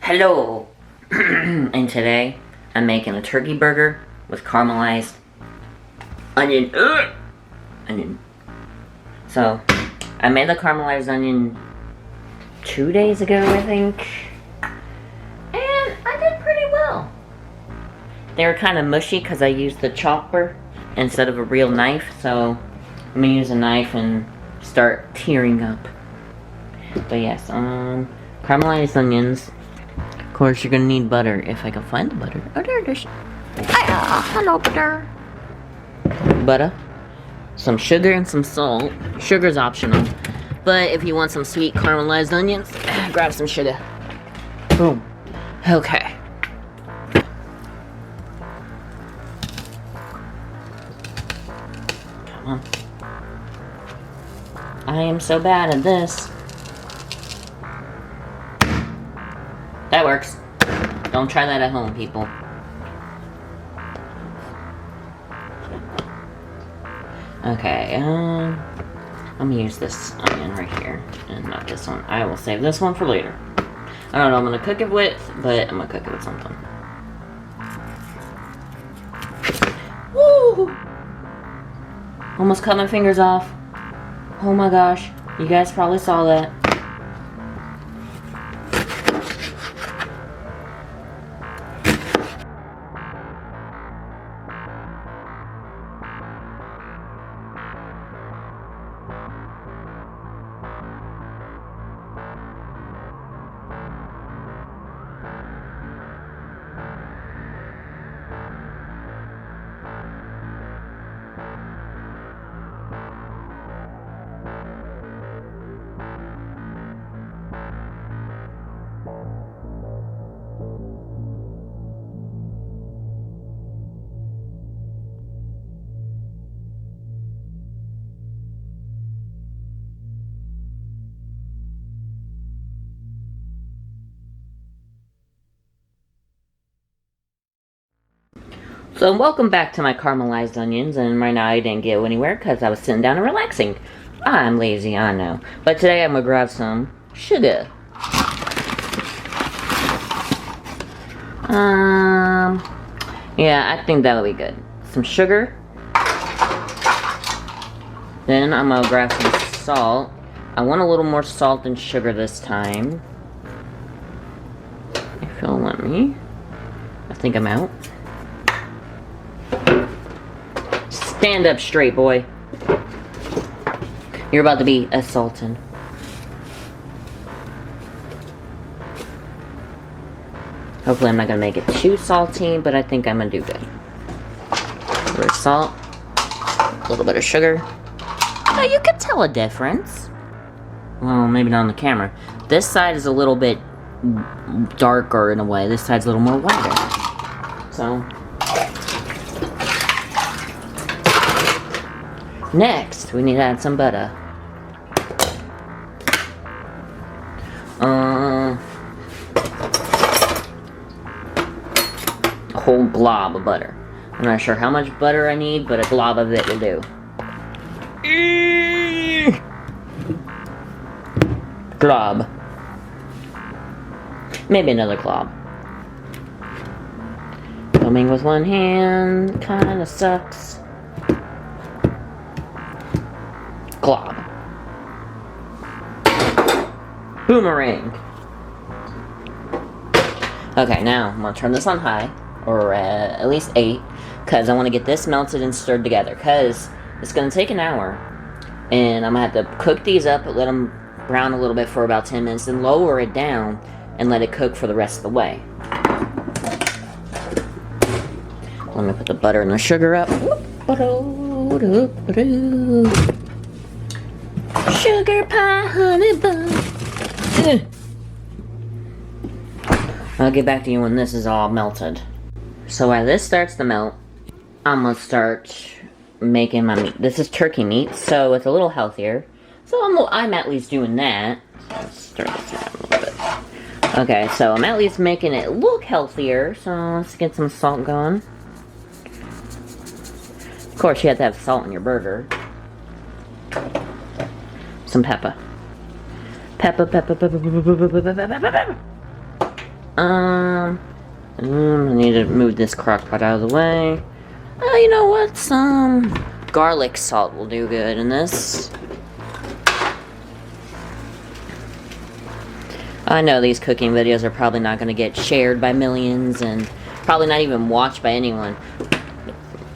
Hello! And today, I'm making a turkey burger with caramelized onion. Onion. So, I made the caramelized onion 2 days ago, I think. And I did pretty well. They were kind of mushy because I used the chopper instead of a real knife. So, I'm going to use a knife and start tearing up. But yes, caramelized onions. Of course, you're gonna need butter if I can find the butter. Oh, there it is. Hello, butter. Butter, some sugar, and some salt. Sugar's optional, but if you want some sweet caramelized onions, grab some sugar. Boom. Okay. Come on. I am so bad at this. That works. Don't try that at home, people. Okay, I'm gonna use this onion right here, and not this one. I will save this one for later. I don't know what I'm gonna cook it with, but I'm gonna cook it with something. Woo! Almost cut my fingers off. Oh my gosh, you guys probably saw that. So welcome back to my caramelized onions, and right now I didn't go anywhere because I was sitting down and relaxing. I'm lazy, I know. But today I'm going to grab some sugar. Yeah, I think that'll be good. Some sugar. Then I'm going to grab some salt. I want a little more salt than sugar this time. If you'll let me. I think I'm out. Stand up straight, boy. You're about to be assaulted. Hopefully I'm not going to make it too salty, but I think I'm going to do good. A little bit of salt. A little bit of sugar. Now you can tell a difference. Well, maybe not on the camera. This side is a little bit darker in a way. This side's a little more whiter. So... next, we need to add some butter. A whole glob of butter. I'm not sure how much butter I need, but a glob of it will do. Glob. Maybe another glob. Filming with one hand kinda sucks. Glob. Boomerang. Okay, now I'm gonna turn this on high, or at least 8, because I want to get this melted and stirred together, because it's gonna take an hour, and I'm gonna have to cook these up, let them brown a little bit for about 10 minutes, then lower it down and let it cook for the rest of the way. Let me put the butter and the sugar up. Sugar pie, honey bun. I'll get back to you when this is all melted. So while this starts to melt, I'm gonna start making my meat. This is turkey meat, so it's a little healthier. So I'm at least doing that. So let's stir this around a little bit. Okay, so I'm at least making it look healthier. So let's get some salt going. Of course, you have to have salt in your burger. Some pepper. Pepper. I need to move this crock pot out of the way. You know what? Some garlic salt will do good in this. I know these cooking videos are probably not going to get shared by millions and probably not even watched by anyone.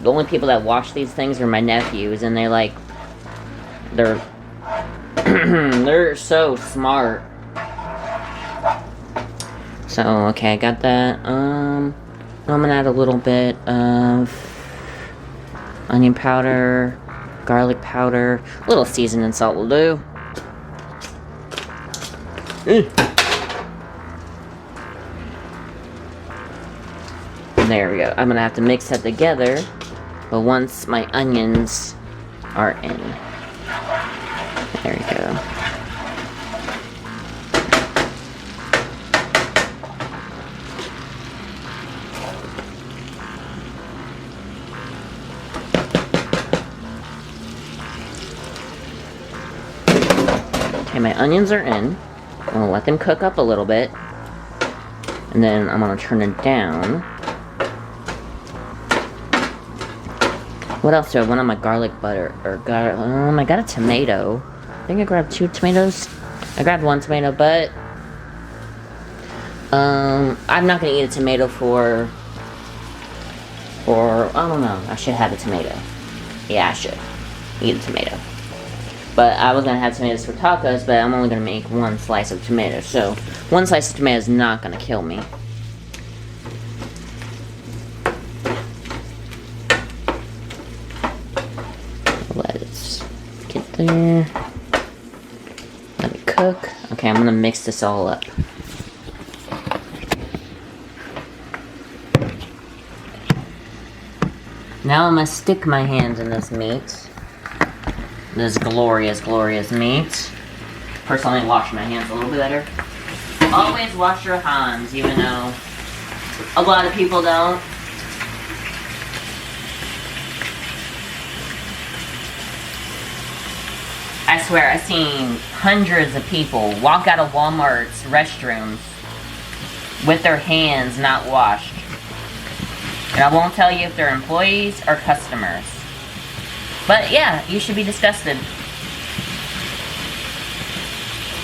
The only people that watch these things are my nephews, and they're they're so smart. So, okay, I got that. I'm gonna add a little bit of onion powder, garlic powder, a little seasoning salt will do. There we go. I'm gonna have to mix that together, but once my onions are in. There we go. Okay, my onions are in. I'm gonna let them cook up a little bit, and then I'm gonna turn it down. What else do I want on my garlic butter? I got a tomato. I think I grabbed 2 tomatoes. I grabbed 1 tomato, but I'm not gonna eat a tomato for I don't know. I should have a tomato. Yeah, I should eat a tomato. But I was gonna have tomatoes for tacos, but I'm only gonna make 1 slice of tomato. So 1 slice of tomato is not gonna kill me. Let it get there. Let it cook. Okay, I'm gonna mix this all up. Now I'm gonna stick my hands in this meat. This glorious, glorious meat. Personally, wash my hands a little bit better. Always wash your hands, even though a lot of people don't. I swear, I've seen hundreds of people walk out of Walmart's restrooms with their hands not washed. And I won't tell you if they're employees or customers. But yeah, you should be disgusted.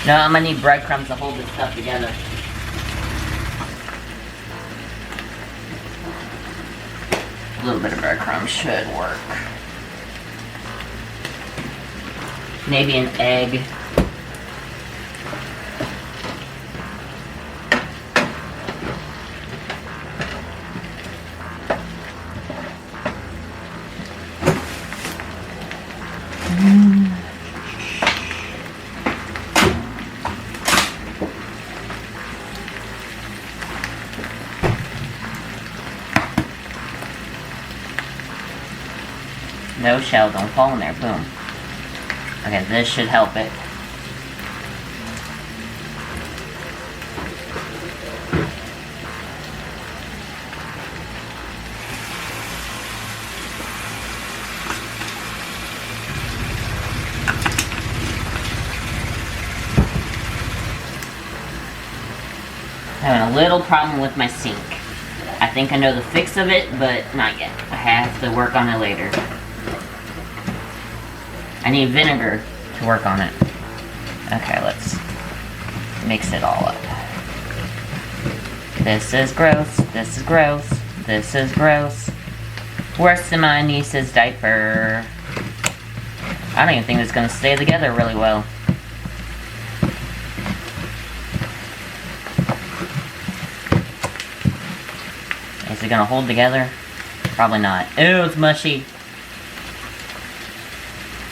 No, I'm gonna need breadcrumbs to hold this stuff together. A little bit of breadcrumbs should work. Maybe an egg. No shell, don't fall in there, boom. Okay, this should help it. Having a little problem with my sink. I think I know the fix of it, but not yet. I have to work on it later. I need vinegar to work on it. Okay, let's mix it all up. This is gross. This is gross. This is gross. Worse than my niece's diaper. I don't even think it's gonna stay together really well. Is it gonna hold together? Probably not. Ew, it's mushy.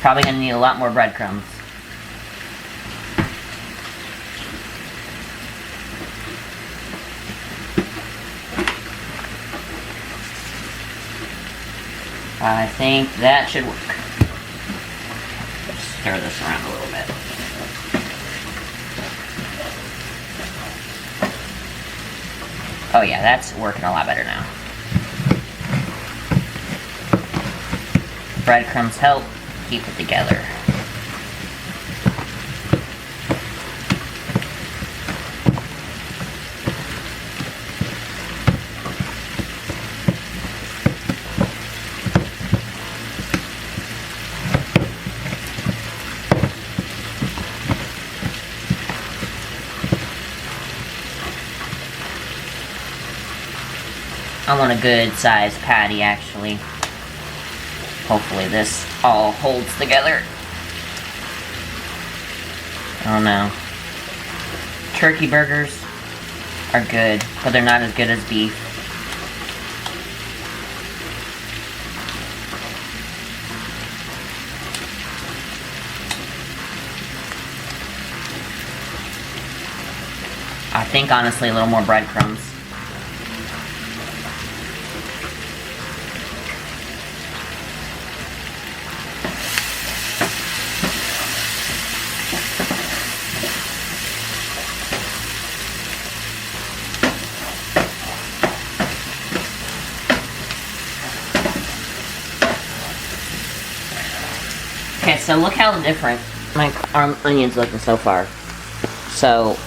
Probably gonna need a lot more breadcrumbs. I think that should work. Let's stir this around a little bit. Oh yeah, that's working a lot better now. Breadcrumbs help keep it together. I want a good sized patty, actually. Hopefully this all holds together. I don't know. Turkey burgers are good, but they're not as good as beef. I think, honestly, a little more breadcrumbs. Okay, so look how different my onion's looking so far. So,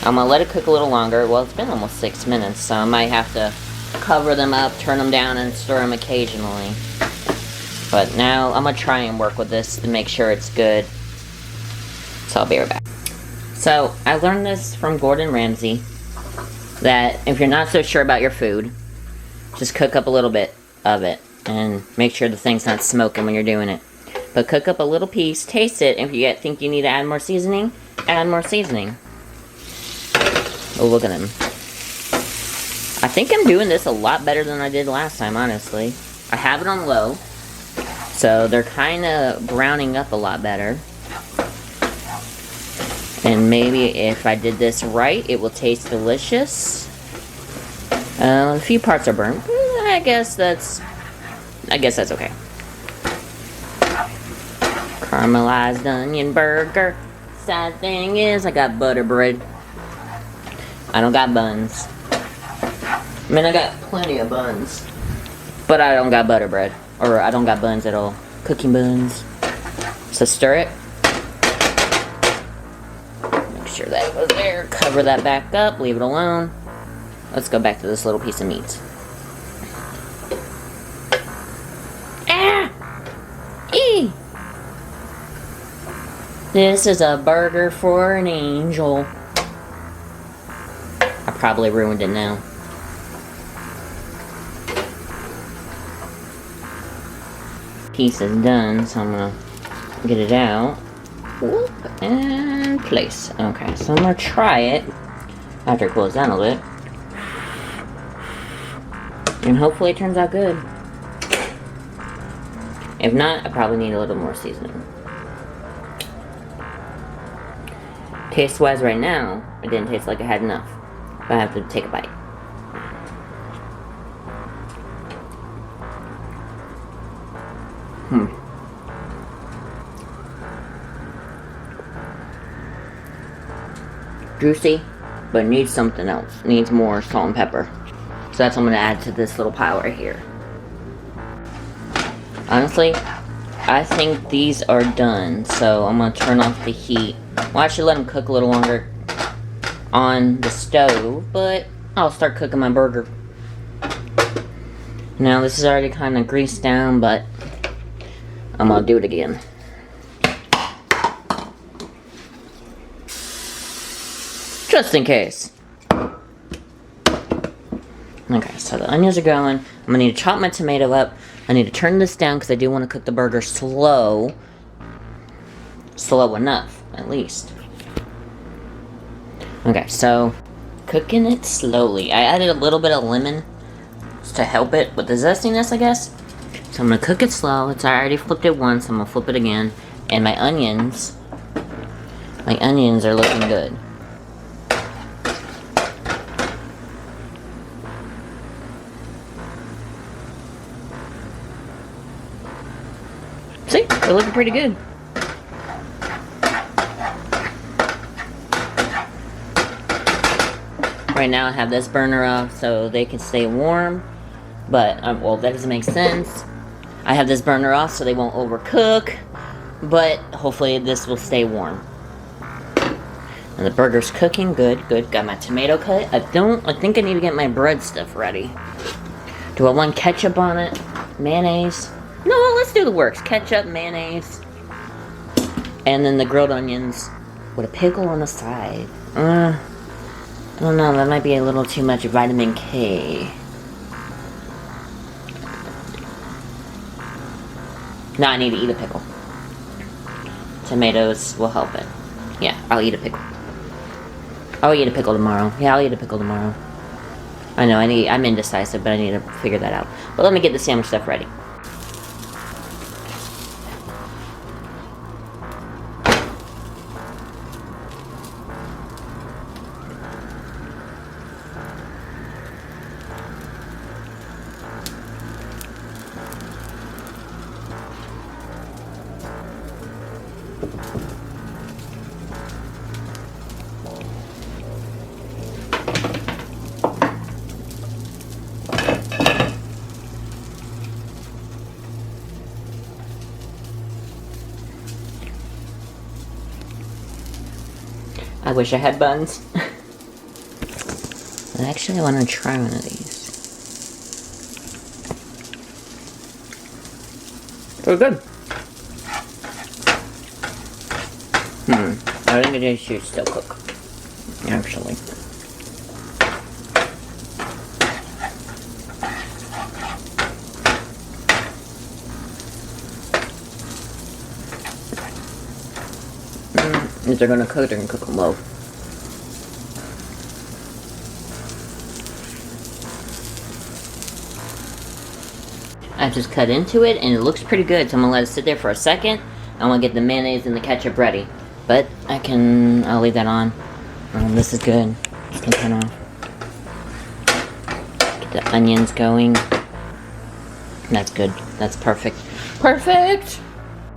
I'm gonna let it cook a little longer. Well, it's been almost 6 minutes, so I might have to cover them up, turn them down, and stir them occasionally. But now, I'm gonna try and work with this to make sure it's good. So, I'll be right back. So, I learned this from Gordon Ramsay, that if you're not so sure about your food, just cook up a little bit of it, and make sure the thing's not smoking when you're doing it. But cook up a little piece, taste it, and if you think you need to add more seasoning, add more seasoning. Oh, look at him. I think I'm doing this a lot better than I did last time, honestly. I have it on low, so they're kind of browning up a lot better. And maybe if I did this right, it will taste delicious. A few parts are burnt. I guess that's okay. Caramelized onion burger. Sad thing is, I got butter bread. I don't got buns. I mean, I got plenty of buns, but I don't got butter bread, or I don't got buns at all. Cooking buns. So stir it. Make sure that goes there. Cover that back up. Leave it alone. Let's go back to this little piece of meat. Ah! Eee! This is a burger for an angel. I probably ruined it now. Piece is done, so I'm gonna get it out. Whoop, and place. Okay, so I'm gonna try it after it cools down a little bit. And hopefully it turns out good. If not, I probably need a little more seasoning. Taste-wise right now, it didn't taste like it had enough. But I have to take a bite. Juicy, but needs something else. Needs more salt and pepper. So that's what I'm going to add to this little pile right here. Honestly, I think these are done. So I'm going to turn off the heat. Well, I should let them cook a little longer on the stove, but I'll start cooking my burger. Now this is already kind of greased down, but I'm gonna do it again. Just in case. Okay, so the onions are going. I'm gonna need to chop my tomato up. I need to turn this down because I do want to cook the burger slow. Slow enough, at least. Okay, so cooking it slowly. I added a little bit of lemon to help it with the zestiness, I guess. So I'm gonna cook it slow. I already flipped it once. I'm gonna flip it again. And my onions are looking good. See, they're looking pretty good. Right now I have this burner off so they can stay warm, but, well, that doesn't make sense. I have this burner off so they won't overcook, but hopefully this will stay warm. And the burger's cooking, good. Got my tomato cut. I think I need to get my bread stuff ready. Do I want ketchup on it? Mayonnaise? No, let's do the works. Ketchup, mayonnaise, and then the grilled onions with a pickle on the side. I don't know, that might be a little too much vitamin K. No, I need to eat a pickle. Tomatoes will help it. Yeah, I'll eat a pickle. I'll eat a pickle tomorrow. Yeah, I'll eat a pickle tomorrow. I know, I'm indecisive, but I need to figure that out. But let me get the sandwich stuff ready. I wish I had buns. But actually, I want to try one of these. They're good. I think they should still cook. Actually. If they're gonna cook them low. I just cut into it and it looks pretty good, so I'm gonna let it sit there for a second. I want to get the mayonnaise and the ketchup ready, but I'll leave that on. This is good. Just gonna turn off. Get the onions going. That's good. That's perfect. Perfect!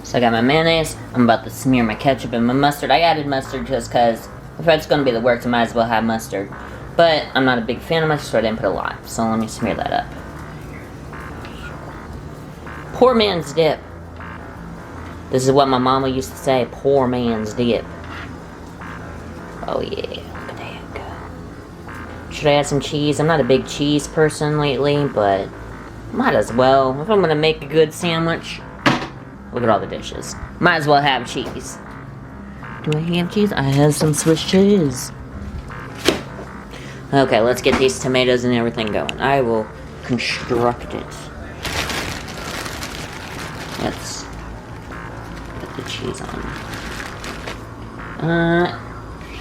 So I got my mayonnaise. I'm about to smear my ketchup and my mustard. I added mustard just because if it's going to be the works, I might as well have mustard. But I'm not a big fan of mustard, so I didn't put a lot. So let me smear that up. Poor man's dip. This is what my mama used to say, poor man's dip. Oh yeah, look at that go. Should I add some cheese? I'm not a big cheese person lately, but might as well. If I'm going to make a good sandwich. Look at all the dishes. Might as well have cheese. Do I have cheese? I have some Swiss cheese. Okay, let's get these tomatoes and everything going. I will construct it. Let's put the cheese on.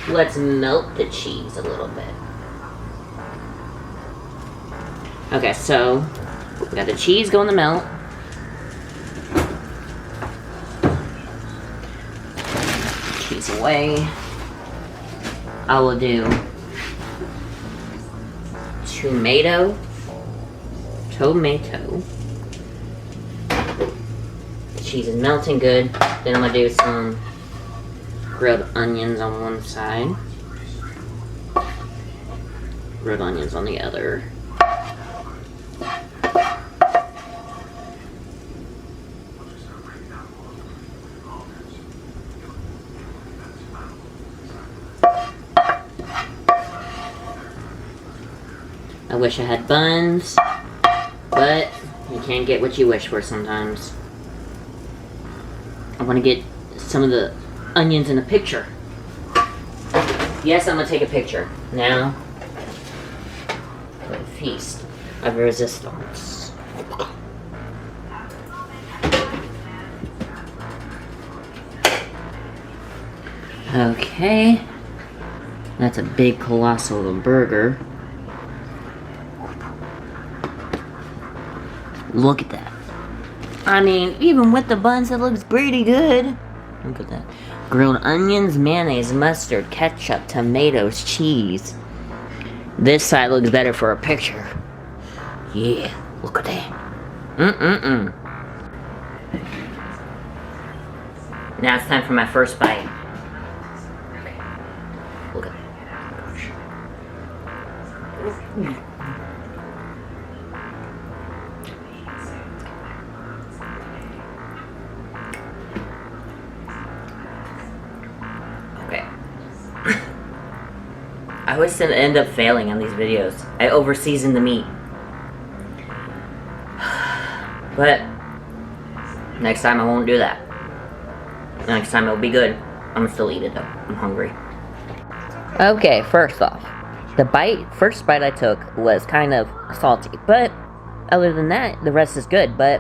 Let's melt the cheese a little bit. Okay, so we got the cheese going to melt. Away. I will do tomato. The cheese is melting good. Then I'm gonna do some grilled onions on one side, grilled onions on the other. I wish I had buns, but you can't get what you wish for sometimes. I want to get some of the onions in a picture. Yes, I'm going to take a picture. Now, for a feast of resistance. Okay. That's a big colossal burger. Look at that. I mean, even with the buns, it looks pretty good. Look at that. Grilled onions, mayonnaise, mustard, ketchup, tomatoes, cheese. This side looks better for a picture. Yeah, look at that. Now it's time for my first bite. Okay. Look at that. I always end up failing on these videos. I over-season the meat. But next time I won't do that. Next time it'll be good. I'm gonna still eat it though. I'm hungry. Okay, first off, the first bite I took was kind of salty, but other than that, the rest is good. But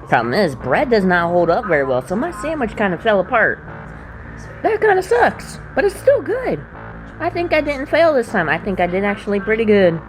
Problem is, bread does not hold up very well, so my sandwich kind of fell apart. That kind of sucks, but it's still good. I think I didn't fail this time. I think I did actually pretty good.